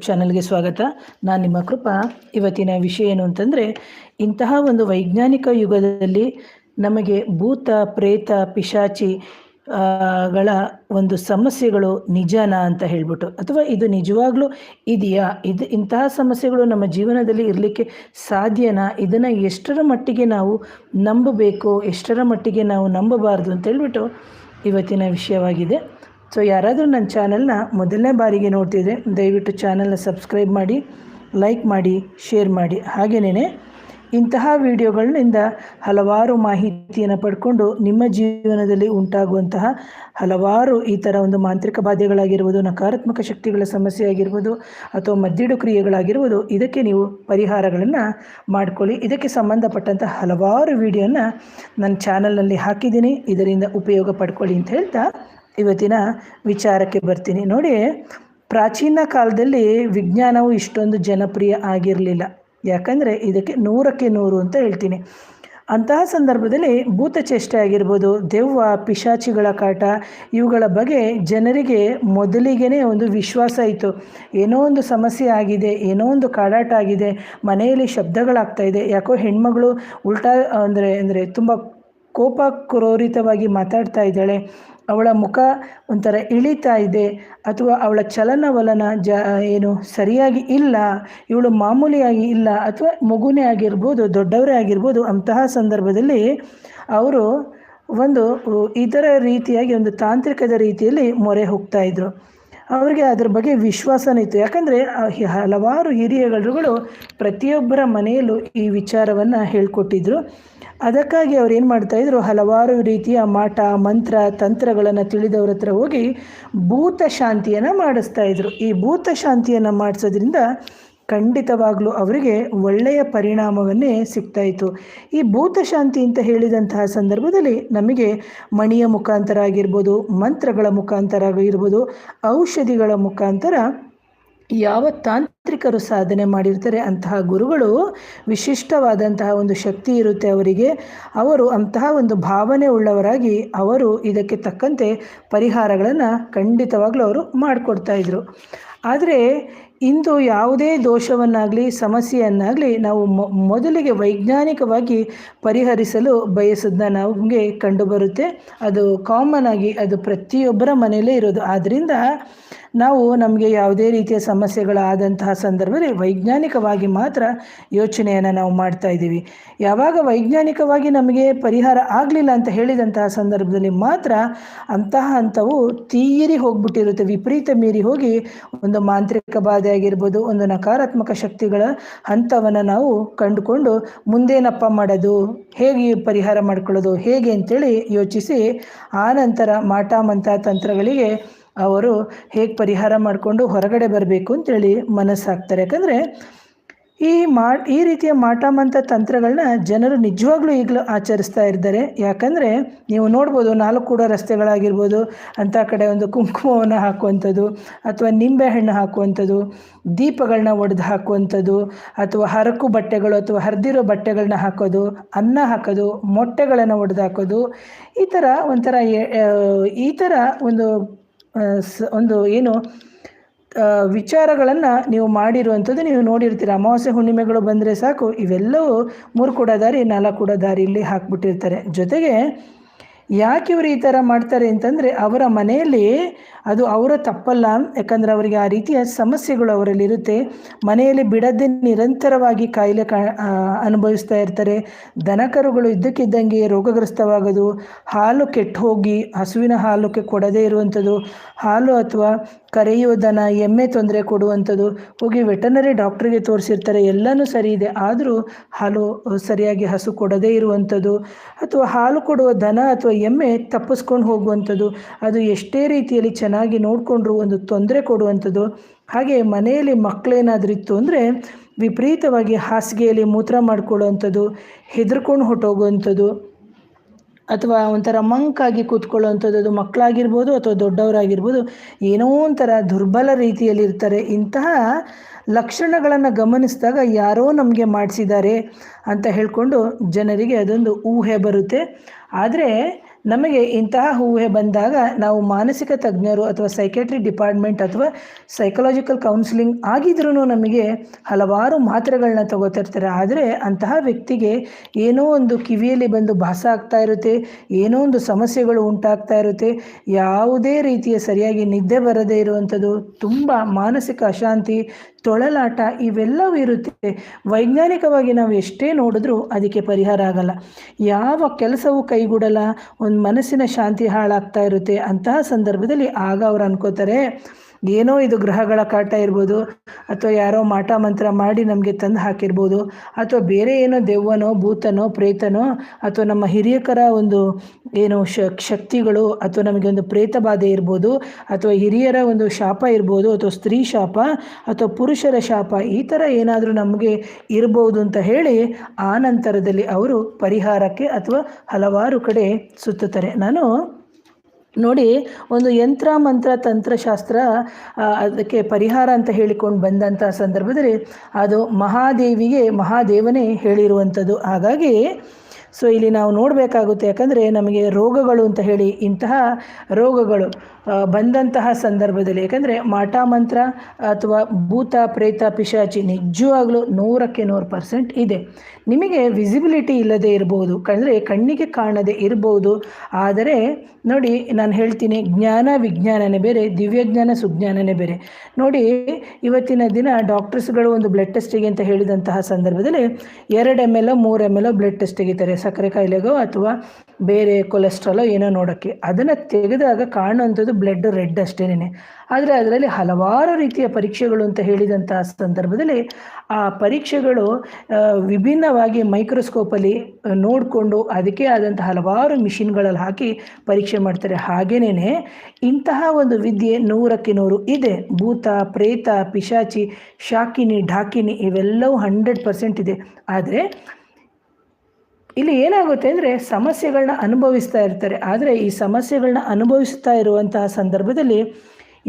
ಚಾನಲ್ಗೆ ಸ್ವಾಗತ. ನಾನು ನಿಮ್ಮ ಕೃಪಾ. ಇವತ್ತಿನ ವಿಷಯ ಏನು ಅಂತಂದರೆ, ಇಂತಹ ಒಂದು ವೈಜ್ಞಾನಿಕ ಯುಗದಲ್ಲಿ ನಮಗೆ ಭೂತ ಪ್ರೇತ ಪಿಶಾಚಿ ಗಳ ಒಂದು ಸಮಸ್ಯೆಗಳು ನಿಜನಾ ಅಂತ ಹೇಳ್ಬಿಟ್ಟು, ಅಥವಾ ಇದು ನಿಜವಾಗ್ಲೂ ಇದೆಯಾ, ಇಂತಹ ಸಮಸ್ಯೆಗಳು ನಮ್ಮ ಜೀವನದಲ್ಲಿ ಇರಲಿಕ್ಕೆ ಸಾಧ್ಯನಾ, ಇದನ್ನು ಎಷ್ಟರ ಮಟ್ಟಿಗೆ ನಾವು ನಂಬಬೇಕು, ಎಷ್ಟರ ಮಟ್ಟಿಗೆ ನಾವು ನಂಬಬಾರ್ದು ಅಂತ ಹೇಳ್ಬಿಟ್ಟು ಇವತ್ತಿನ ವಿಷಯವಾಗಿದೆ. ಸೊ ಯಾರಾದರೂ ನನ್ನ ಚಾನಲ್ನ ಮೊದಲನೇ ಬಾರಿಗೆ ನೋಡ್ತಿದ್ರೆ ದಯವಿಟ್ಟು ಚಾನಲ್ನ ಸಬ್ಸ್ಕ್ರೈಬ್ ಮಾಡಿ, ಲೈಕ್ ಮಾಡಿ, ಶೇರ್ ಮಾಡಿ. ಹಾಗೆಯೇ ಇಂತಹ ವಿಡಿಯೋಗಳಿಂದ ಹಲವಾರು ಮಾಹಿತಿಯನ್ನು ಪಡ್ಕೊಂಡು ನಿಮ್ಮ ಜೀವನದಲ್ಲಿ ಉಂಟಾಗುವಂತಹ ಹಲವಾರು ಈ ಥರ ಒಂದು ಮಾಂತ್ರಿಕ ಬಾಧೆಗಳಾಗಿರ್ಬೋದು, ನಕಾರಾತ್ಮಕ ಶಕ್ತಿಗಳ ಸಮಸ್ಯೆ ಆಗಿರ್ಬೋದು, ಅಥವಾ ಮದ್ದಿಡು ಕ್ರಿಯೆಗಳಾಗಿರ್ಬೋದು, ಇದಕ್ಕೆ ನೀವು ಪರಿಹಾರಗಳನ್ನು ಮಾಡ್ಕೊಳ್ಳಿ. ಇದಕ್ಕೆ ಸಂಬಂಧಪಟ್ಟಂಥ ಹಲವಾರು ವಿಡಿಯೋನ ನನ್ನ ಚಾನಲ್ನಲ್ಲಿ ಹಾಕಿದ್ದೀನಿ, ಇದರಿಂದ ಉಪಯೋಗ ಪಡ್ಕೊಳ್ಳಿ ಅಂತ ಹೇಳ್ತಾ ಇವತ್ತಿನ ವಿಚಾರಕ್ಕೆ ಬರ್ತೀನಿ. ನೋಡಿ, ಪ್ರಾಚೀನ ಕಾಲದಲ್ಲಿ ವಿಜ್ಞಾನವು ಇಷ್ಟೊಂದು ಜನಪ್ರಿಯ ಆಗಿರಲಿಲ್ಲ. ಯಾಕಂದರೆ ಇದಕ್ಕೆ 100ಕ್ಕೆ 100 ಅಂತ ಹೇಳ್ತೀನಿ. ಅಂತಹ ಸಂದರ್ಭದಲ್ಲಿ ಭೂತಚೇಷ್ಟೆ ಆಗಿರ್ಬೋದು, ದೆವ್ವ ಪಿಶಾಚಿಗಳ ಕಾಟ, ಇವುಗಳ ಬಗ್ಗೆ ಜನರಿಗೆ ಮೊದಲಿಗೆ ಒಂದು ವಿಶ್ವಾಸ ಇತ್ತು. ಏನೋ ಒಂದು ಸಮಸ್ಯೆ ಆಗಿದೆ, ಏನೋ ಒಂದು ಕಾಡಾಟ ಆಗಿದೆ, ಮನೆಯಲ್ಲಿ ಶಬ್ದಗಳಾಗ್ತಾಯಿದೆ, ಯಾಕೋ ಹೆಣ್ಮಗಳು ಉಲ್ಟಾ ಅಂದರೆ ತುಂಬ ಕೋಪ ಕ್ರೋರಿತವಾಗಿ ಮಾತಾಡ್ತಾ ಇದ್ದಾಳೆ, ಅವಳ ಮುಖ ಒಂಥರ ಇಳಿತಾ ಇದೆ, ಅಥವಾ ಅವಳ ಚಲನವಲನ ಏನು ಸರಿಯಾಗಿ ಇಲ್ಲ, ಇವಳು ಮಾಮೂಲಿಯಾಗಿ ಇಲ್ಲ, ಅಥವಾ ಮಗುನೇ ಆಗಿರ್ಬೋದು, ದೊಡ್ಡವರೇ ಆಗಿರ್ಬೋದು. ಅಂತಹ ಸಂದರ್ಭದಲ್ಲಿ ಅವರು ಒಂದು ಇದರ ರೀತಿಯಾಗಿ ಒಂದು ತಾಂತ್ರಿಕದ ರೀತಿಯಲ್ಲಿ ಮೊರೆ ಹೋಗ್ತಾಯಿದ್ರು. ಅವರಿಗೆ ಅದ್ರ ಬಗ್ಗೆ ವಿಶ್ವಾಸನೇ ಇತ್ತು. ಯಾಕಂದರೆ ಹಲವಾರು ಹಿರಿಯಗಳು ಪ್ರತಿಯೊಬ್ಬರ ಮನೆಯಲ್ಲೂ ಈ ವಿಚಾರವನ್ನು ಹೇಳ್ಕೊಟ್ಟಿದ್ರು. ಅದಕ್ಕಾಗಿ ಅವ್ರು ಏನು ಮಾಡ್ತಾಯಿದ್ರು, ಹಲವಾರು ರೀತಿಯ ಮಾಟ ಮಂತ್ರ ತಂತ್ರಗಳನ್ನು ತಿಳಿದವ್ರ ಹತ್ರ ಹೋಗಿ ಭೂತ ಶಾಂತಿಯನ್ನು ಮಾಡಿಸ್ತಾಯಿದ್ರು. ಈ ಭೂತ ಶಾಂತಿಯನ್ನು ಮಾಡಿಸೋದ್ರಿಂದ ಖಂಡಿತವಾಗ್ಲೂ ಅವರಿಗೆ ಒಳ್ಳೆಯ ಪರಿಣಾಮವನ್ನೇ ಸಿಗ್ತಾಯಿತ್ತು. ಈ ಭೂತ ಶಾಂತಿ ಅಂತ ಹೇಳಿದಂತಹ ಸಂದರ್ಭದಲ್ಲಿ ನಮಗೆ ಮಣಿಯ ಮುಖಾಂತರ ಆಗಿರ್ಬೋದು, ಮಂತ್ರಗಳ ಮುಖಾಂತರ ಆಗಿರ್ಬೋದು, ಔಷಧಿಗಳ ಮುಖಾಂತರ ಯಾವ ತಾಂತ್ರಿಕರು ಸಾಧನೆ ಮಾಡಿರ್ತಾರೆ ಅಂತಹ ಗುರುಗಳು ವಿಶಿಷ್ಟವಾದಂತಹ ಒಂದು ಶಕ್ತಿ ಇರುತ್ತೆ ಅವರಿಗೆ. ಅವರು ಅಂತಹ ಒಂದು ಭಾವನೆ ಉಳ್ಳವರಾಗಿ ಅವರು ಇದಕ್ಕೆ ತಕ್ಕಂತೆ ಪರಿಹಾರಗಳನ್ನು ಖಂಡಿತವಾಗ್ಲೂ ಅವರು ಮಾಡಿಕೊಡ್ತಾಯಿದ್ರು. ಆದರೆ ಇಂದು ಯಾವುದೇ ದೋಷವನ್ನಾಗಲಿ ಸಮಸ್ಯೆಯನ್ನಾಗಲಿ ನಾವು ಮೊದಲಿಗೆ ವೈಜ್ಞಾನಿಕವಾಗಿ ಪರಿಹರಿಸಲು ಬಯಸೋದನ್ನ ನಮಗೆ ಕಂಡುಬರುತ್ತೆ. ಅದು ಕಾಮನ್ ಆಗಿ ಅದು ಪ್ರತಿಯೊಬ್ಬರ ಮನೆಯಲ್ಲೇ ಇರೋದು. ಆದ್ದರಿಂದ ನಾವು ನಮಗೆ ಯಾವುದೇ ರೀತಿಯ ಸಮಸ್ಯೆಗಳಾದಂತಹ ಸಂದರ್ಭದಲ್ಲಿ ವೈಜ್ಞಾನಿಕವಾಗಿ ಮಾತ್ರ ಯೋಚನೆಯನ್ನು ನಾವು ಮಾಡ್ತಾ ಇದ್ದೀವಿ. ಯಾವಾಗ ವೈಜ್ಞಾನಿಕವಾಗಿ ನಮಗೆ ಪರಿಹಾರ ಆಗಲಿಲ್ಲ ಅಂತ ಹೇಳಿದಂತಹ ಸಂದರ್ಭದಲ್ಲಿ ಮಾತ್ರ ಅಂತಹ ಹಂತವು ತೀರಿ ಹೋಗ್ಬಿಟ್ಟಿರುತ್ತೆ, ವಿಪರೀತ ಮೀರಿ ಹೋಗಿ ಒಂದು ಮಾಂತ್ರಿಕ ಬಾಧೆ ಆಗಿರ್ಬೋದು, ಒಂದು ನಕಾರಾತ್ಮಕ ಶಕ್ತಿಗಳ ಹಂತವನ್ನು ನಾವು ಕಂಡುಕೊಂಡು ಮುಂದೇನಪ್ಪ ಮಾಡೋದು, ಹೇಗೆ ಪರಿಹಾರ ಮಾಡ್ಕೊಳ್ಳೋದು, ಹೇಗೆ ಅಂತೇಳಿ ಯೋಚಿಸಿ ಆನಂತರ ಮಾಟ ಮಂತ್ರ ತಂತ್ರಗಳಿಗೆ ಅವರು ಹೇಗೆ ಪರಿಹಾರ ಮಾಡಿಕೊಂಡು ಹೊರಗಡೆ ಬರಬೇಕು ಅಂತೇಳಿ ಮನಸ್ಸಾಗ್ತಾರೆ. ಯಾಕಂದರೆ ಈ ರೀತಿಯ ಮಾಟ ಮಂತ್ರ ತಂತ್ರಗಳನ್ನ ಜನರು ನಿಜವಾಗ್ಲೂ ಈಗಲೂ ಆಚರಿಸ್ತಾ ಇದ್ದಾರೆ. ಯಾಕಂದರೆ ನೀವು ನೋಡ್ಬೋದು, 4 ಕೂಡ ರಸ್ತೆಗಳಾಗಿರ್ಬೋದು, ಅಂಥ ಕಡೆ ಒಂದು ಕುಂಕುಮವನ್ನು ಹಾಕುವಂಥದ್ದು, ಅಥವಾ ನಿಂಬೆಹಣ್ಣು ಹಾಕುವಂಥದ್ದು, ದೀಪಗಳನ್ನ ಒಡೆದು ಹಾಕುವಂಥದ್ದು, ಅಥವಾ ಹರಕು ಬಟ್ಟೆಗಳು ಅಥವಾ ಹರಿದಿರೋ ಬಟ್ಟೆಗಳನ್ನ ಹಾಕೋದು, ಅನ್ನ ಹಾಕೋದು, ಮೊಟ್ಟೆಗಳನ್ನು ಒಡೆದು ಹಾಕೋದು, ಈ ಥರ ಒಂದು ಏನು ವಿಚಾರಗಳನ್ನು ನೀವು ಮಾಡಿರುವಂಥದ್ದು ನೀವು ನೋಡಿರ್ತೀರ. ಅಮಾವಾಸ್ಯೆ ಹುಣ್ಣಿಮೆಗಳು ಬಂದರೆ ಸಾಕು, ಇವೆಲ್ಲವೂ 3 ಕೂಡ ದಾರಿ 4 ಕೂಡ ದಾರಿಯಲ್ಲಿ ಹಾಕ್ಬಿಟ್ಟಿರ್ತಾರೆ. ಜೊತೆಗೆ ಯಾಕೆ ಇವರು ಈ ಥರ ಮಾಡ್ತಾರೆ ಅಂತಂದರೆ ಅವರ ಮನೆಯಲ್ಲಿ ಅದು ಅವರ ತಪ್ಪಲ್ಲ. ಯಾಕಂದರೆ ಅವರಿಗೆ ಆ ರೀತಿಯ ಸಮಸ್ಯೆಗಳು ಅವರಲ್ಲಿ ಇರುತ್ತೆ. ಮನೆಯಲ್ಲಿ ಬಿಡದೆ ನಿರಂತರವಾಗಿ ಕಾಯಿಲೆ ಅನುಭವಿಸ್ತಾ ಇರ್ತಾರೆ. ದನಕರುಗಳು ಇದ್ದಕ್ಕಿದ್ದಂಗೆ ರೋಗಗ್ರಸ್ತವಾಗೋದು, ಹಾಲು ಕೆಟ್ಟು ಹೋಗಿ ಹಸುವಿನ ಹಾಲಕ್ಕೆ ಕೊಡದೇ ಇರುವಂಥದ್ದು, ಹಾಲು ಅಥವಾ ಕರೆಯುವ ದನ ಎಮ್ಮೆ ತೊಂದರೆ ಕೊಡುವಂಥದ್ದು, ಹೋಗಿ ವೆಟರ್ನರಿ ಡಾಕ್ಟ್ರಿಗೆ ತೋರಿಸಿರ್ತಾರೆ, ಎಲ್ಲನೂ ಸರಿ ಇದೆ, ಆದರೂ ಹಾಲು ಸರಿಯಾಗಿ ಹಸು ಕೊಡದೇ ಇರುವಂಥದ್ದು, ಅಥವಾ ಹಾಲು ಕೊಡುವ ದನ ಅಥವಾ ಎಮ್ಮೆ ತಪ್ಪಿಸ್ಕೊಂಡು ಹೋಗುವಂಥದ್ದು, ಅದು ಎಷ್ಟೇ ರೀತಿಯಲ್ಲಿ ಚೆನ್ನಾಗಿ ನೋಡಿಕೊಂಡ್ರು ಒಂದು ತೊಂದರೆ ಕೊಡುವಂಥದ್ದು. ಹಾಗೆ ಮನೆಯಲ್ಲಿ ಮಕ್ಕಳೇನಾದರೂ ಇತ್ತು ಅಂದರೆ ವಿಪರೀತವಾಗಿ ಹಾಸಿಗೆಯಲ್ಲಿ ಮೂತ್ರ ಮಾಡಿಕೊಳ್ಳುವಂಥದ್ದು, ಹೆದರ್ಕೊಂಡು ಹೊಟ್ಟೋಗುವಂಥದ್ದು, ಅಥವಾ ಒಂಥರ ಮಂಕಾಗಿ ಕೂತ್ಕೊಳ್ಳುವಂಥದ್ದು, ಅದು ಮಕ್ಕಳಾಗಿರ್ಬೋದು ಅಥವಾ ದೊಡ್ಡವರಾಗಿರ್ಬೋದು, ಏನೋ ಒಂಥರ ದುರ್ಬಲ ರೀತಿಯಲ್ಲಿ ಇರ್ತಾರೆ. ಇಂತಹ ಲಕ್ಷಣಗಳನ್ನು ಗಮನಿಸಿದಾಗ ಯಾರೋ ನಮಗೆ ಮಾಡಿಸಿದ್ದಾರೆ ಅಂತ ಹೇಳ್ಕೊಂಡು ಜನರಿಗೆ ಅದೊಂದು ಊಹೆ ಬರುತ್ತೆ. ಆದರೆ ನಮಗೆ ಇಂತಹ ಊಹೆ ಬಂದಾಗ ನಾವು ಮಾನಸಿಕ ತಜ್ಞರು ಅಥವಾ ಸೈಕೆಟ್ರಿ ಡಿಪಾರ್ಟ್ಮೆಂಟ್ ಅಥವಾ ಸೈಕಲಾಜಿಕಲ್ ಕೌನ್ಸಿಲಿಂಗ್ ಆಗಿದ್ರೂ ನಮಗೆ ಹಲವಾರು ಮಾತ್ರೆಗಳನ್ನ ತಗೋತಿರ್ತಾರೆ. ಆದರೆ ಅಂತಹ ವ್ಯಕ್ತಿಗೆ ಏನೋ ಒಂದು ಕಿವಿಯಲ್ಲಿ ಬಂದು ಭಾಸ ಆಗ್ತಾ ಇರುತ್ತೆ, ಏನೋ ಒಂದು ಸಮಸ್ಯೆಗಳು ಉಂಟಾಗ್ತಾ ಇರುತ್ತೆ, ಯಾವುದೇ ರೀತಿಯ ಸರಿಯಾಗಿ ನಿದ್ದೆ ಬರದೇ ಇರುವಂಥದ್ದು, ತುಂಬ ಮಾನಸಿಕ ಅಶಾಂತಿ, ತೊಳಲಾಟ ಇವೆಲ್ಲವೂ ಇರುತ್ತೆ. ವೈಜ್ಞಾನಿಕವಾಗಿ ನಾವು ಎಷ್ಟೇ ನೋಡಿದ್ರೂ ಅದಕ್ಕೆ ಪರಿಹಾರ ಆಗಲ್ಲ. ಯಾವ ಕೆಲಸವೂ ಕೈಗೂಡಲ್ಲ, ಒಂದು ಮನಸ್ಸಿನ ಶಾಂತಿ ಹಾಳಾಗ್ತಾ ಇರುತ್ತೆ. ಅಂತಹ ಸಂದರ್ಭದಲ್ಲಿ ಆಗ ಅವ್ರು ಅನ್ಕೋತಾರೆ ಏನೋ ಇದು ಗ್ರಹಗಳ ಕಾಟ ಇರ್ಬೋದು, ಅಥವಾ ಯಾರೋ ಮಾಟ ಮಂತ್ರ ಮಾಡಿ ನಮಗೆ ತಂದು ಹಾಕಿರ್ಬೋದು, ಅಥವಾ ಬೇರೆ ಏನೋ ದೆವ್ವನೋ ಭೂತನೋ ಪ್ರೇತನೋ ಅಥವಾ ನಮ್ಮ ಹಿರಿಯಕರ ಒಂದು ಏನು ಶಕ್ತಿಗಳು, ಅಥವಾ ನಮಗೆ ಒಂದು ಪ್ರೇತ ಬಾಧೆ ಇರ್ಬೋದು, ಅಥವಾ ಹಿರಿಯರ ಒಂದು ಶಾಪ ಇರ್ಬೋದು, ಅಥವಾ ಸ್ತ್ರೀ ಶಾಪ ಅಥವಾ ಪುರುಷರ ಶಾಪ, ಈ ಥರ ಏನಾದರೂ ನಮಗೆ ಇರ್ಬೋದು ಅಂತ ಹೇಳಿ ಆ ನಂತರದಲ್ಲಿ ಅವರು ಪರಿಹಾರಕ್ಕೆ ಅಥವಾ ಹಲವಾರು ಕಡೆ ಸುತ್ತುತ್ತಾರೆ. ನಾನು ನೋಡಿ, ಒಂದು ಯಂತ್ರ ಮಂತ್ರ ತಂತ್ರಶಾಸ್ತ್ರ ಅದಕ್ಕೆ ಪರಿಹಾರ ಅಂತ ಹೇಳಿಕೊಂಡು ಬಂದಂಥ ಸಂದರ್ಭದಲ್ಲಿ ಅದು ಮಹಾದೇವನೇ ಹೇಳಿರುವಂಥದ್ದು. ಹಾಗಾಗಿ ಇಲ್ಲಿ ನಾವು ನೋಡಬೇಕಾಗುತ್ತೆ. ಯಾಕಂದರೆ ನಮಗೆ ರೋಗಗಳು ಅಂತ ಹೇಳಿ ಇಂತಹ ರೋಗಗಳು ಬಂದಂತಹ ಸಂದರ್ಭದಲ್ಲಿ, ಯಾಕಂದರೆ ಮಾಟ ಮಂತ್ರ ಅಥವಾ ಭೂತ ಪ್ರೇತ ಪಿಶಾಚಿ ನಿಜವಾಗ್ಲೂ 100% ಇದೆ. ನಿಮಗೆ ವಿಸಿಬಿಲಿಟಿ ಇಲ್ಲದೆ ಇರ್ಬೋದು, ಅಂದರೆ ಕಣ್ಣಿಗೆ ಕಾಣದೆ ಇರ್ಬೋದು. ಆದರೆ ನೋಡಿ, ನಾನು ಹೇಳ್ತೀನಿ, ಜ್ಞಾನ ವಿಜ್ಞಾನನೇ ಬೇರೆ, ದಿವ್ಯಜ್ಞಾನ ಸುಜ್ಞಾನನೇ ಬೇರೆ. ನೋಡಿ, ಇವತ್ತಿನ ದಿನ ಡಾಕ್ಟರ್ಸ್ಗಳು ಒಂದು ಬ್ಲಡ್ ಟೆಸ್ಟಿಗೆ ಅಂತ ಹೇಳಿದಂತಹ ಸಂದರ್ಭದಲ್ಲಿ 2 ml 3 ml ಬ್ಲಡ್ ಟೆಸ್ಟ್ ತೆಗಿತಾರೆ, ಸಕ್ಕರೆ ಕಾಯಿಲೆಗೋ ಅಥವಾ ಬೇರೆ ಕೊಲೆಸ್ಟ್ರಾಲೋ ಏನೋ ನೋಡೋಕ್ಕೆ. ಅದನ್ನು ತೆಗೆದಾಗ ಕಾಣುವಂಥದ್ದು ಬ್ಲಡ್ ರೆಡ್ ಅಷ್ಟೇನೆ. ಆದರೆ ಅದರಲ್ಲಿ ಹಲವಾರು ರೀತಿಯ ಪರೀಕ್ಷೆಗಳು ಅಂತ ಹೇಳಿದಂತಹ ಸಂದರ್ಭದಲ್ಲಿ ಆ ಪರೀಕ್ಷೆಗಳು ವಿಭಿನ್ನವಾಗಿ ಮೈಕ್ರೋಸ್ಕೋಪಲ್ಲಿ ನೋಡಿಕೊಂಡು ಅದಕ್ಕೆ ಆದಂಥ ಹಲವಾರು ಮಿಷಿನ್ಗಳಲ್ಲಿ ಹಾಕಿ ಪರೀಕ್ಷೆ ಮಾಡ್ತಾರೆ. ಹಾಗೇನೇ ಇಂತಹ ಒಂದು ವಿದ್ಯೆ 100% ಇದೆ. ಭೂತ ಪ್ರೇತ ಪಿಶಾಚಿ ಶಾಕಿನಿ ಢಾಕಿನಿ ಇವೆಲ್ಲವೂ 100% ಇದೆ. ಆದರೆ ಇಲ್ಲಿ ಏನಾಗುತ್ತೆ ಅಂದರೆ ಸಮಸ್ಯೆಗಳನ್ನ ಅನುಭವಿಸ್ತಾ ಇರ್ತಾರೆ. ಆದರೆ ಈ ಸಮಸ್ಯೆಗಳನ್ನ ಅನುಭವಿಸ್ತಾ ಇರುವಂತಹ ಸಂದರ್ಭದಲ್ಲಿ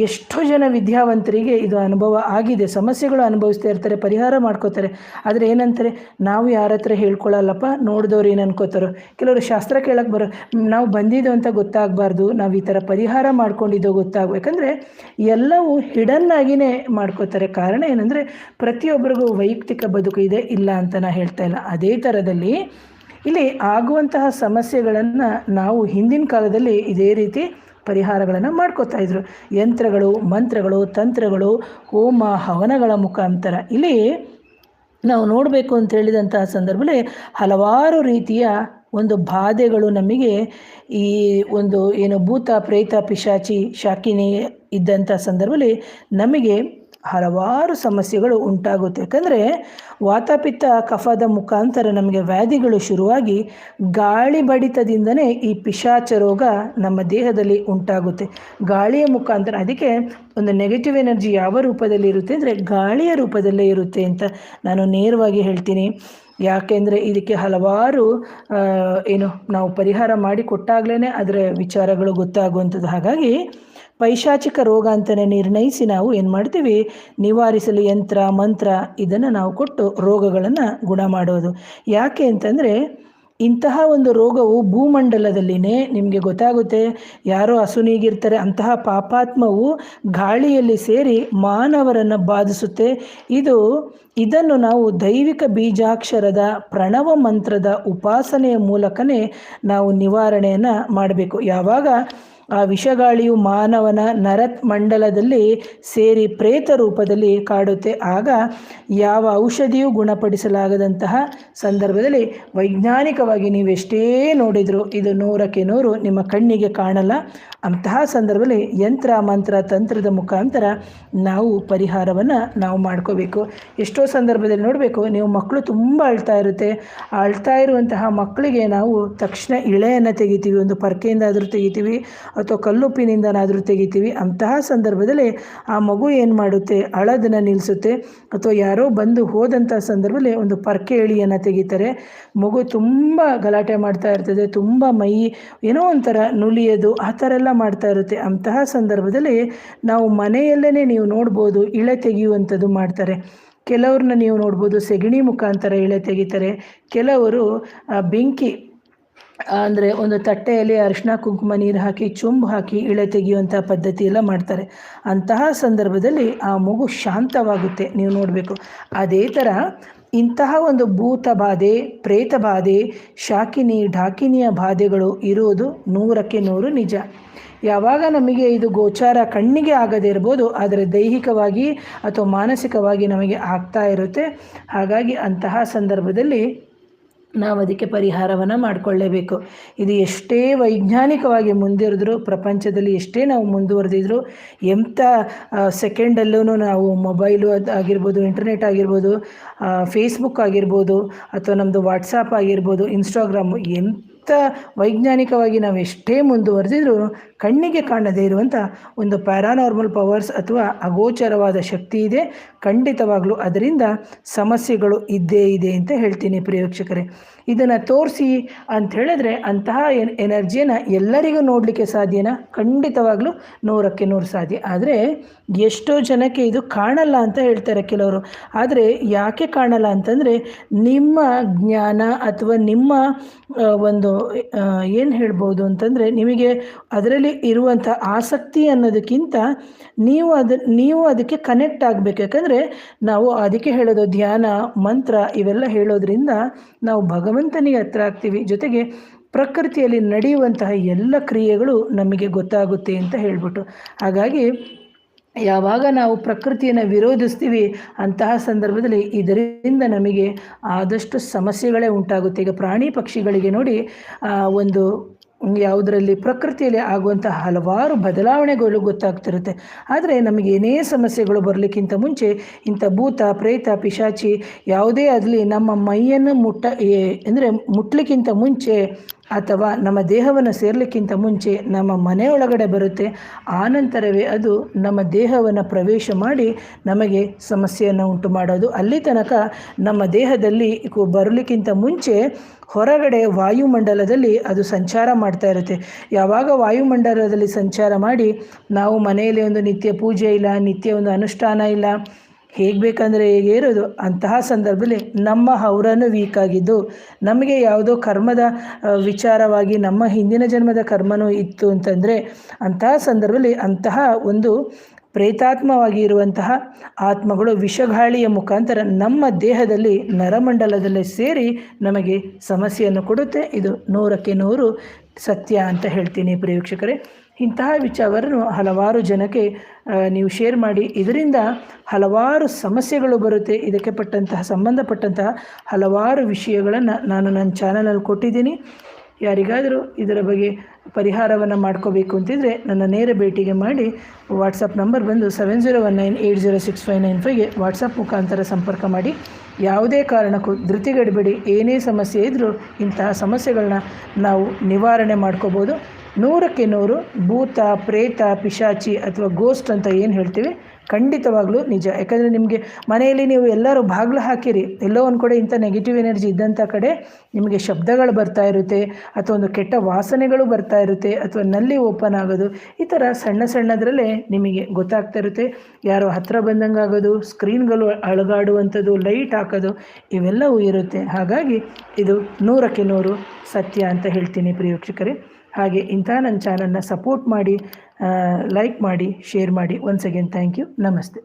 ಎಷ್ಟೋ ಜನ ವಿದ್ಯಾವಂತರಿಗೆ ಇದು ಅನುಭವ ಆಗಿದೆ. ಸಮಸ್ಯೆಗಳು ಅನುಭವಿಸ್ತಾ ಇರ್ತಾರೆ, ಪರಿಹಾರ ಮಾಡ್ಕೋತಾರೆ. ಆದರೆ ಏನಂತಾರೆ, ನಾವು ಯಾರ ಹತ್ರ ಹೇಳ್ಕೊಳ್ಳಲ್ಲಪ್ಪ, ನೋಡಿದವ್ರು ಏನು ಅನ್ಕೋತಾರೋ. ಕೆಲವರು ಶಾಸ್ತ್ರ ಕೇಳಕ್ಕೆ ನಾವು ಬಂದಿದ್ದು ಅಂತ ಗೊತ್ತಾಗಬಾರ್ದು, ನಾವು ಈ ಥರ ಪರಿಹಾರ ಮಾಡ್ಕೊಂಡಿದ್ದೋ ಗೊತ್ತಾಗಬೇಕು. ಯಾಕಂದರೆ ಎಲ್ಲವೂ ಹಿಡನ್ನಾಗಿಯೇ ಮಾಡ್ಕೋತಾರೆ. ಕಾರಣ ಏನಂದರೆ ಪ್ರತಿಯೊಬ್ಬರಿಗೂ ವೈಯಕ್ತಿಕ ಬದುಕು ಇದೆ, ಇಲ್ಲ ಅಂತ ನಾನು ಹೇಳ್ತಾ ಇಲ್ಲ. ಅದೇ ಥರದಲ್ಲಿ ಇಲ್ಲಿ ಆಗುವಂತಹ ಸಮಸ್ಯೆಗಳನ್ನು ನಾವು ಹಿಂದಿನ ಕಾಲದಲ್ಲಿ ಇದೇ ರೀತಿ ಪರಿಹಾರಗಳನ್ನು ಮಾಡ್ಕೋತಾ ಇದ್ರು. ಯಂತ್ರಗಳು, ಮಂತ್ರಗಳು, ತಂತ್ರಗಳು, ಹೋಮ ಹವನಗಳ ಮುಖಾಂತರ. ಇಲ್ಲಿ ನಾವು ನೋಡಬೇಕು ಅಂತ ಹೇಳಿದಂತಹ ಸಂದರ್ಭದಲ್ಲಿ ಹಲವಾರು ರೀತಿಯ ಒಂದು ಬಾಧೆಗಳು ನಮಗೆ ಈ ಒಂದು ಏನು ಭೂತ ಪ್ರೇತ ಪಿಶಾಚಿ ಶಾಕಿನಿ ಇದ್ದಂಥ ಸಂದರ್ಭದಲ್ಲಿ ನಮಗೆ ಹಲವಾರು ಸಮಸ್ಯೆಗಳು ಉಂಟಾಗುತ್ತೆ. ಯಾಕಂದರೆ ವಾತಪಿತ್ತ ಕಫದ ಮುಖಾಂತರ ನಮಗೆ ವ್ಯಾಧಿಗಳು ಶುರುವಾಗಿ ಗಾಳಿ ಬಡಿತದಿಂದನೇ ಈ ಪಿಶಾಚ ರೋಗ ನಮ್ಮ ದೇಹದಲ್ಲಿ ಉಂಟಾಗುತ್ತೆ. ಗಾಳಿಯ ಮುಖಾಂತರ. ಅದಕ್ಕೆ ಒಂದು ನೆಗೆಟಿವ್ ಎನರ್ಜಿ ಯಾವ ರೂಪದಲ್ಲಿ ಇರುತ್ತೆ ಅಂದರೆ ಗಾಳಿಯ ರೂಪದಲ್ಲೇ ಇರುತ್ತೆ ಅಂತ ನಾನು ನೇರವಾಗಿ ಹೇಳ್ತೀನಿ. ಯಾಕೆಂದರೆ ಇದಕ್ಕೆ ಹಲವಾರು ನಾವು ಪರಿಹಾರ ಮಾಡಿ ಕೊಟ್ಟಾಗಲೇ ಅದರ ವಿಚಾರಗಳು ಗೊತ್ತಾಗುವಂಥದ್ದು. ಹಾಗಾಗಿ ಪೈಶಾಚಿಕ ರೋಗ ಅಂತಲೇ ನಿರ್ಣಯಿಸಿ ನಾವು ಏನು ಮಾಡ್ತೀವಿ, ನಿವಾರಿಸಲು ಯಂತ್ರ ಮಂತ್ರ ಇದನ್ನು ನಾವು ಕೊಟ್ಟು ರೋಗಗಳನ್ನು ಗುಣ ಮಾಡೋದು. ಯಾಕೆ ಅಂತಂದರೆ ಇಂತಹ ಒಂದು ರೋಗವು ಭೂಮಂಡಲದಲ್ಲಿನೇ ನಿಮಗೆ ಗೊತ್ತಾಗುತ್ತೆ. ಯಾರೋ ಹಸುನೀಗಿರ್ತಾರೆ, ಅಂತಹ ಪಾಪಾತ್ಮವು ಗಾಳಿಯಲ್ಲಿ ಸೇರಿ ಮಾನವರನ್ನು ಬಾಧಿಸುತ್ತೆ. ಇದನ್ನು ನಾವು ದೈವಿಕ ಬೀಜಾಕ್ಷರದ ಪ್ರಣವ ಮಂತ್ರದ ಉಪಾಸನೆಯ ಮೂಲಕನೇ ನಾವು ನಿವಾರಣೆಯನ್ನು ಮಾಡಬೇಕು. ಯಾವಾಗ ಆ ವಿಷಗಾಳಿಯು ಮಾನವನ ನರಮಂಡಲದಲ್ಲಿ ಸೇರಿ ಪ್ರೇತ ರೂಪದಲ್ಲಿ ಕಾಡುತ್ತೆ, ಆಗ ಯಾವ ಔಷಧಿಯೂ ಗುಣಪಡಿಸಲಾಗದಂತಹ ಸಂದರ್ಭದಲ್ಲಿ ವೈಜ್ಞಾನಿಕವಾಗಿ ನೀವೆಷ್ಟೇ ನೋಡಿದರೂ ಇದು 100% ನಿಮ್ಮ ಕಣ್ಣಿಗೆ ಕಾಣಲ್ಲ. ಅಂತಹ ಸಂದರ್ಭದಲ್ಲಿ ಯಂತ್ರ ಮಂತ್ರ ತಂತ್ರದ ಮುಖಾಂತರ ನಾವು ಪರಿಹಾರವನ್ನು ನಾವು ಮಾಡ್ಕೋಬೇಕು. ಎಷ್ಟೋ ಸಂದರ್ಭದಲ್ಲಿ ನೋಡಬೇಕು, ನೀವು ಮಕ್ಕಳು ತುಂಬ ಅಳ್ತಾ ಇರುವಂತಹ ಮಕ್ಕಳಿಗೆ ನಾವು ತಕ್ಷಣ ಇಳೆಯನ್ನು ತೆಗಿತೀವಿ, ಒಂದು ಪರ್ಕೆಯಿಂದಾದರೂ ತೆಗಿತೀವಿ ಅಥವಾ ಕಲ್ಲುಪ್ಪಿನಿಂದನಾದರೂ ತೆಗಿತೀವಿ. ಅಂತಹ ಸಂದರ್ಭದಲ್ಲಿ ಆ ಮಗು ಏನು ಮಾಡುತ್ತೆ, ಅಳೋದನ್ನು ನಿಲ್ಲಿಸುತ್ತೆ. ಅಥವಾ ಯಾರೋ ಬಂದು ಹೋದಂಥ ಸಂದರ್ಭದಲ್ಲಿ ಒಂದು ಪರ್ಕೆ ಎಳೆಯನ್ನು ತೆಗಿತಾರೆ. ಮಗು ತುಂಬ ಗಲಾಟೆ ಮಾಡ್ತಾ ಇರ್ತದೆ, ತುಂಬ ಮೈ ಏನೋ ಒಂಥರ ನುಲಿಯೋದು ಆ ಥರ ಎಲ್ಲ ಮಾಡ್ತಾ ಇರುತ್ತೆ. ಅಂತಹ ಸಂದರ್ಭದಲ್ಲಿ ನಾವು ಮನೆಯಲ್ಲೇ ನೀವು ನೋಡ್ಬೋದು ಇಳೆ ತೆಗೆಯುವಂಥದ್ದು ಮಾಡ್ತಾರೆ. ಕೆಲವ್ರನ್ನ ನೀವು ನೋಡ್ಬೋದು ಸೆಗಣಿ ಮುಖಾಂತರ ಇಳೆ ತೆಗಿತಾರೆ. ಕೆಲವರು ಬೆಂಕಿ ಅಂದರೆ ಒಂದು ತಟ್ಟೆಯಲ್ಲಿ ಅರಿಶಿನ ಕುಂಕುಮ ನೀರು ಹಾಕಿ ಚುಂಬು ಹಾಕಿ ಇಳೆ ತೆಗೆಯುವಂಥ ಪದ್ಧತಿ ಎಲ್ಲ ಮಾಡ್ತಾರೆ. ಅಂತಹ ಸಂದರ್ಭದಲ್ಲಿ ಆ ಮಗು ಶಾಂತವಾಗುತ್ತೆ, ನೀವು ನೋಡಬೇಕು. ಅದೇ ಥರ ಇಂತಹ ಒಂದು ಭೂತ ಬಾಧೆ, ಪ್ರೇತ ಬಾಧೆ, ಶಾಕಿನಿ ಢಾಕಿನಿಯ ಬಾಧೆಗಳು ಇರುವುದು 100ಕ್ಕೆ 100 ನಿಜ. ಯಾವಾಗ ನಮಗೆ ಇದು ಗೋಚಾರ ಕಣ್ಣಿಗೆ ಆಗದೇ ಇರ್ಬೋದು, ಆದರೆ ದೈಹಿಕವಾಗಿ ಅಥವಾ ಮಾನಸಿಕವಾಗಿ ನಮಗೆ ಆಗ್ತಾ ಇರುತ್ತೆ. ಹಾಗಾಗಿ ಅಂತಹ ಸಂದರ್ಭದಲ್ಲಿ ನಾವು ಅದಕ್ಕೆ ಪರಿಹಾರವನ್ನು ಮಾಡಿಕೊಳ್ಳೇಬೇಕು. ಇದು ಎಷ್ಟೇ ವೈಜ್ಞಾನಿಕವಾಗಿ ಮುಂದಿರಿದ್ರು, ಪ್ರಪಂಚದಲ್ಲಿ ಎಷ್ಟೇ ನಾವು ಮುಂದುವರೆದಿದ್ರು, ಎಂಥ ಸೆಕೆಂಡಲ್ಲೂ ನಾವು ಮೊಬೈಲು ಆಗಿರ್ಬೋದು, ಇಂಟರ್ನೆಟ್ ಆಗಿರ್ಬೋದು, ಫೇಸ್ಬುಕ್ ಆಗಿರ್ಬೋದು, ಅಥವಾ ನಮ್ಮದು ವಾಟ್ಸಾಪ್ ಆಗಿರ್ಬೋದು, ಇನ್ಸ್ಟಾಗ್ರಾಮು, ವೈಜ್ಞಾನಿಕವಾಗಿ ನಾವು ಎಷ್ಟೇ ಮುಂದುವರೆದಿದ್ರು ಕಣ್ಣಿಗೆ ಕಾಣದೇ ಇರುವಂಥ ಒಂದು ಪ್ಯಾರಾನಾರ್ಮಲ್ ಪವರ್ಸ್ ಅಥವಾ ಅಗೋಚರವಾದ ಶಕ್ತಿ ಇದೆ. ಖಂಡಿತವಾಗಲೂ ಅದರಿಂದ ಸಮಸ್ಯೆಗಳು ಇದ್ದೇ ಇದೆ ಅಂತ ಹೇಳ್ತೀನಿ ಪ್ರಿಯ. ಇದನ್ನು ತೋರಿಸಿ ಅಂತ ಹೇಳಿದ್ರೆ ಅಂತಹ ಎನರ್ಜಿಯನ್ನು ಎಲ್ಲರಿಗೂ ನೋಡಲಿಕ್ಕೆ ಸಾಧ್ಯನಾ? ಖಂಡಿತವಾಗ್ಲೂ 100ಕ್ಕೆ 100 ಸಾಧ್ಯ. ಆದರೆ ಎಷ್ಟೋ ಜನಕ್ಕೆ ಇದು ಕಾಣಲ್ಲ ಅಂತ ಹೇಳ್ತಾರೆ ಕೆಲವರು. ಆದರೆ ಯಾಕೆ ಕಾಣಲ್ಲ ಅಂತಂದರೆ ನಿಮ್ಮ ಜ್ಞಾನ ಅಥವಾ ನಿಮ್ಮ ಒಂದು ಏನು ಹೇಳ್ಬೋದು ಅಂತಂದರೆ ನಿಮಗೆ ಅದರಲ್ಲಿ ಇರುವಂಥ ಆಸಕ್ತಿ ಅನ್ನೋದಕ್ಕಿಂತ ನೀವು ಅದಕ್ಕೆ ಕನೆಕ್ಟ್ ಆಗಬೇಕು. ಯಾಕಂದರೆ ನಾವು ಅದಕ್ಕೆ ಹೇಳೋದು ಧ್ಯಾನ, ಮಂತ್ರ ಇವೆಲ್ಲ ಹೇಳೋದ್ರಿಂದ ನಾವು ಭಗವಂತನಿಗೆ ಹತ್ರ ಆಗ್ತೀವಿ. ಜೊತೆಗೆ ಪ್ರಕೃತಿಯಲ್ಲಿ ನಡೆಯುವಂತಹ ಎಲ್ಲ ಕ್ರಿಯೆಗಳು ನಮಗೆ ಗೊತ್ತಾಗುತ್ತೆ ಅಂತ ಹೇಳ್ಬಿಟ್ಟು. ಹಾಗಾಗಿ ಯಾವಾಗ ನಾವು ಪ್ರಕೃತಿಯನ್ನು ವಿರೋಧಿಸ್ತೀವಿ ಅಂತಹ ಸಂದರ್ಭದಲ್ಲಿ ಇದರಿಂದ ನಮಗೆ ಆದಷ್ಟು ಸಮಸ್ಯೆಗಳೇ ಉಂಟಾಗುತ್ತೆ. ಈಗ ಪ್ರಾಣಿ ಪಕ್ಷಿಗಳಿಗೆ ನೋಡಿ, ಒಂದು ಯಾವುದರಲ್ಲಿ ಪ್ರಕೃತಿಯಲ್ಲಿ ಆಗುವಂಥ ಹಲವಾರು ಬದಲಾವಣೆಗಳು ಗೊತ್ತಾಗ್ತಿರುತ್ತೆ. ಆದರೆ ನಮಗೆ ಏನೇ ಸಮಸ್ಯೆಗಳು ಬರಲಿಕ್ಕಿಂತ ಮುಂಚೆ ಇಂಥ ಭೂತ, ಪ್ರೇತ, ಪಿಶಾಚಿ ಯಾವುದೇ ಆಗಲಿ ನಮ್ಮ ಮೈಯನ್ನು ಮುಟ್ಲಿಕ್ಕಿಂತ ಮುಂಚೆ ಅಥವಾ ನಮ್ಮ ದೇಹವನ್ನು ಸೇರಲಿಕ್ಕಿಂತ ಮುಂಚೆ ನಮ್ಮ ಮನೆಯೊಳಗಡೆ ಬರುತ್ತೆ. ಆನಂತರವೇ ಅದು ನಮ್ಮ ದೇಹವನ್ನು ಪ್ರವೇಶ ಮಾಡಿ ನಮಗೆ ಸಮಸ್ಯೆಯನ್ನು ಉಂಟು ಮಾಡೋದು. ಅಲ್ಲಿ ತನಕ ನಮ್ಮ ದೇಹದಲ್ಲಿ ಬರಲಿಕ್ಕಿಂತ ಮುಂಚೆ ಹೊರಗಡೆ ವಾಯುಮಂಡಲದಲ್ಲಿ ಅದು ಸಂಚಾರ ಮಾಡ್ತಾ ಇರುತ್ತೆ. ಯಾವಾಗ ವಾಯುಮಂಡಲದಲ್ಲಿ ಸಂಚಾರ ಮಾಡಿ ನಾವು ಮನೆಯಲ್ಲಿ ಒಂದು ನಿತ್ಯ ಪೂಜೆ ಇಲ್ಲ, ನಿತ್ಯ ಒಂದು ಅನುಷ್ಠಾನ ಇಲ್ಲ, ಹೇಗೆ ಬೇಕಂದರೆ ಹೇಗೆ ಇರೋದು, ಅಂತಹ ಸಂದರ್ಭದಲ್ಲಿ ನಮ್ಮ ಹೌರನ್ನು ವೀಕ್ ಆಗಿದ್ದು, ನಮಗೆ ಯಾವುದೋ ಕರ್ಮದ ವಿಚಾರವಾಗಿ ನಮ್ಮ ಹಿಂದಿನ ಜನ್ಮದ ಕರ್ಮನೂ ಇತ್ತು ಅಂತಂದರೆ ಅಂತಹ ಸಂದರ್ಭದಲ್ಲಿ ಅಂತಹ ಒಂದು ಪ್ರೇತಾತ್ಮವಾಗಿ ಇರುವಂತಹ ಆತ್ಮಗಳು ವಿಷಗಾಳಿಯ ಮುಖಾಂತರ ನಮ್ಮ ದೇಹದಲ್ಲಿ ನರಮಂಡಲದಲ್ಲಿ ಸೇರಿ ನಮಗೆ ಸಮಸ್ಯೆಯನ್ನು ಕೊಡುತ್ತೆ. ಇದು 100ಕ್ಕೆ 100 ಸತ್ಯ ಅಂತ ಹೇಳ್ತೀನಿ ಪ್ರಿಯ. ಇಂತಹ ವಿಚಾರವನ್ನು ಹಲವಾರು ಜನಕ್ಕೆ ನೀವು ಶೇರ್ ಮಾಡಿ. ಇದರಿಂದ ಹಲವಾರು ಸಮಸ್ಯೆಗಳು ಬರುತ್ತೆ. ಇದಕ್ಕೆ ಸಂಬಂಧಪಟ್ಟಂತಹ ಹಲವಾರು ವಿಷಯಗಳನ್ನು ನಾನು ನನ್ನ ಚಾನಲಲ್ಲಿ ಕೊಟ್ಟಿದ್ದೀನಿ. ಯಾರಿಗಾದರೂ ಇದರ ಬಗ್ಗೆ ಪರಿಹಾರವನ್ನು ಮಾಡ್ಕೋಬೇಕು ಅಂತಿದ್ರೆ ನನ್ನ ನೇರ ಭೇಟಿಗೆ ಮಾಡಿ. ವಾಟ್ಸಪ್ ನಂಬರ್ ಬಂದು 7019806595ಗೆ ವಾಟ್ಸಪ್ ಮುಖಾಂತರ ಸಂಪರ್ಕ ಮಾಡಿ. ಯಾವುದೇ ಕಾರಣಕ್ಕೂ ಧೃತಿಗೆಡಬೇಡಿ. ಏನೇ ಸಮಸ್ಯೆ ಇದ್ದರೂ ಇಂತಹ ಸಮಸ್ಯೆಗಳನ್ನ ನಾವು ನಿವಾರಣೆ ಮಾಡ್ಕೋಬೋದು. 100ಕ್ಕೆ 100 ಭೂತ, ಪ್ರೇತ, ಪಿಶಾಚಿ ಅಥವಾ ಗೋಸ್ಟ್ ಅಂತ ಏನು ಹೇಳ್ತೀವಿ ಖಂಡಿತವಾಗ್ಲೂ ನಿಜ. ಯಾಕಂದರೆ ನಿಮಗೆ ಮನೆಯಲ್ಲಿ ನೀವು ಎಲ್ಲರೂ ಬಾಗಿಲು ಹಾಕಿರಿ, ಎಲ್ಲೋ ಒಂದು ಕಡೆ ಇಂಥ ನೆಗೆಟಿವ್ ಎನರ್ಜಿ ಇದ್ದಂಥ ಕಡೆ ನಿಮಗೆ ಶಬ್ದಗಳು ಬರ್ತಾ ಇರುತ್ತೆ, ಅಥವಾ ಒಂದು ಕೆಟ್ಟ ವಾಸನೆಗಳು ಬರ್ತಾ ಇರುತ್ತೆ, ಅಥವಾ ನಲ್ಲಿ ಓಪನ್ ಆಗೋದು, ಈ ಥರ ಸಣ್ಣದರಲ್ಲೇ ನಿಮಗೆ ಗೊತ್ತಾಗ್ತಾ ಇರುತ್ತೆ. ಯಾರೋ ಹತ್ತಿರ ಬಂದಂಗೆ ಆಗೋದು, ಸ್ಕ್ರೀನ್ಗಳು ಅಳಗಾಡುವಂಥದ್ದು, ಲೈಟ್ ಹಾಕೋದು, ಇವೆಲ್ಲವೂ ಇರುತ್ತೆ. ಹಾಗಾಗಿ ಇದು 100ಕ್ಕೆ 100 ಸತ್ಯ ಅಂತ ಹೇಳ್ತೀನಿ ಪ್ರಿಯ. ಹಾಗೆ ಇಂಥ ನನ್ನ ಚಾನಲ್ನ ಸಪೋರ್ಟ್ ಮಾಡಿ, ಲೈಕ್ ಮಾಡಿ, ಶೇರ್ ಮಾಡಿ. Once again thank you. ನಮಸ್ತೆ.